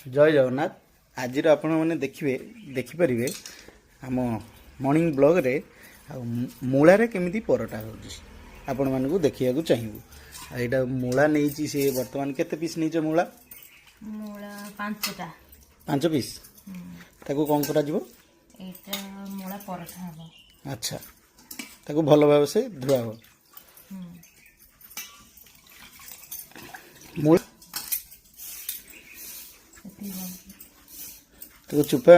जय जगन्नाथ। आज आपण मैंने देखिपारे आम मॉर्निंग ब्लॉग रे मूलार केमी परटा आपण मानक देखा चाहिए। यहाँ मूला नहीं सी बर्तमान केते पीस नहीं मूला मूला 5टा 5 पीस ताको कौन करा जीवो एटा मूला परठा हबो। अच्छा ताको भल भाव से धुआ हो मूला तो चुपा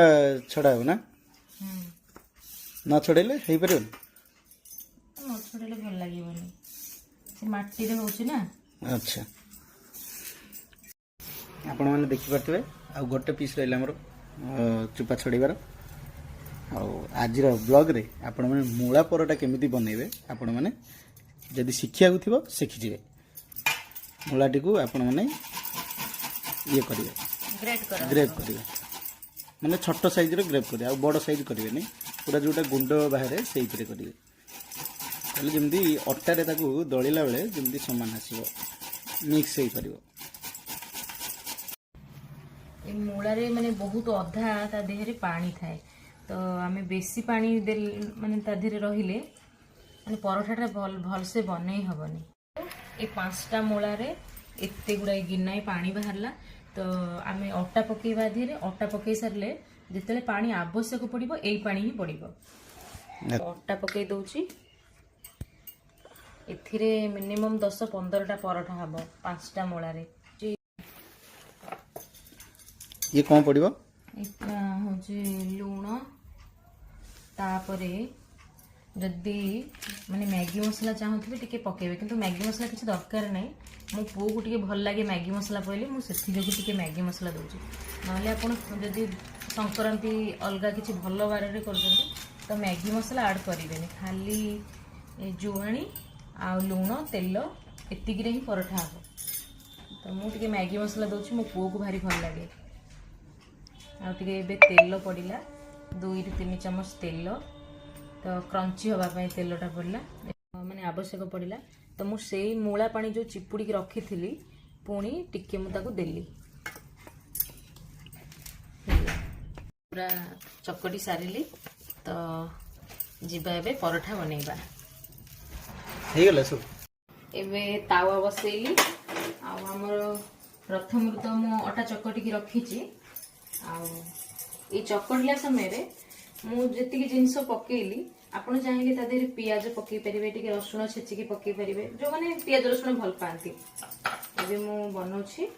छड़ा हो ना ना छड़ेले हो पारे न छड़ेले भल लागिबोनी से माटी रे होची ना। अच्छा आपण मैंने देखि पारथिबे आ गोटे पीस रहला हमर चुपा छड़ीबार आज ब्लॉग रे आपण मैंने मूला परटा केमिति बनइबे आपण मैंने जदि शिखिया को थिबो शिखि जिवे। मूलाटी को आपण मैंने ये करिवे ग्रेट करिवे माने छोट साइज रे ग्रेट करिवे आ बड़ साइज करिवे नहीं पूरा जोटा गुंड बाहर से करिवे ताले जेमती अट्टा रे ताकू दळिला बेले जेमती समान आसीबो मिक्स हेई परिबो। ए मूला रे माने बहुत अधा ता देह रे पानी थाए तो आमे बेसी पानी दे माने ता देह रे रहिले माने परोठाटा भल से बनै हबनी। ए 5टा मूला रे एते गुडा गिनाई पानी बाहरला तो आमे अट्टा पकेइबा धीरे अट्टा पकेइ सरले जेतेले पानी आवश्यक पड़िबो एई पानी ही पड़िबो। अट्टा पकेइ दउची एथिरे मिनिमम 10-15टा परोठा हबो 5टा मूला रे। ये कौन पड़िबो एटा होचे लूण तापरे जदि माने मैगी मसला चाहूथिबे टिके पकेबे किंतु मैगी मसला किछि दरकार नै। मो पु को टिके भल लागे मैगी मसला पइले मु सेथि जोगु टिके मैगी मसला दउची नहले आपण जदि संक्रांति अलगा किछि भल बारे रे करजंती तो मैगी मसला ऐड करिवेनी खाली जुआणी आ लूण तेल एतिकी रे ही परोठा हबो। तो मु टिके मैगी मसला दउची मो पु को भारी भल लागे आ टिके एबे तेल पडिला 2-3 चम्मच तेल तो क्रंची हवा पाई तेलटा पड़ला माने आवश्यक पड़ला तो मु सेई मूला पानी जो चिपुड़ी की रखी थी पुणी टिके मु ताकू देली पूरा चकटी सारिली तो जीवा एबे परोठा बनेबा हे गेला सब एबे तावा बसेली आ हमर प्रथम तो मु अटा चकटी की रखी छी आ ए चकटला समय रे मु जेतिकी जिंस पकेइली आपण चाहिले ता देहरे पियाज पकेइ परिबे टिके रसुण छेचिकी पकेइ परिबे जो माने पियाज रसुण भल पांती। एबे मु बनौछि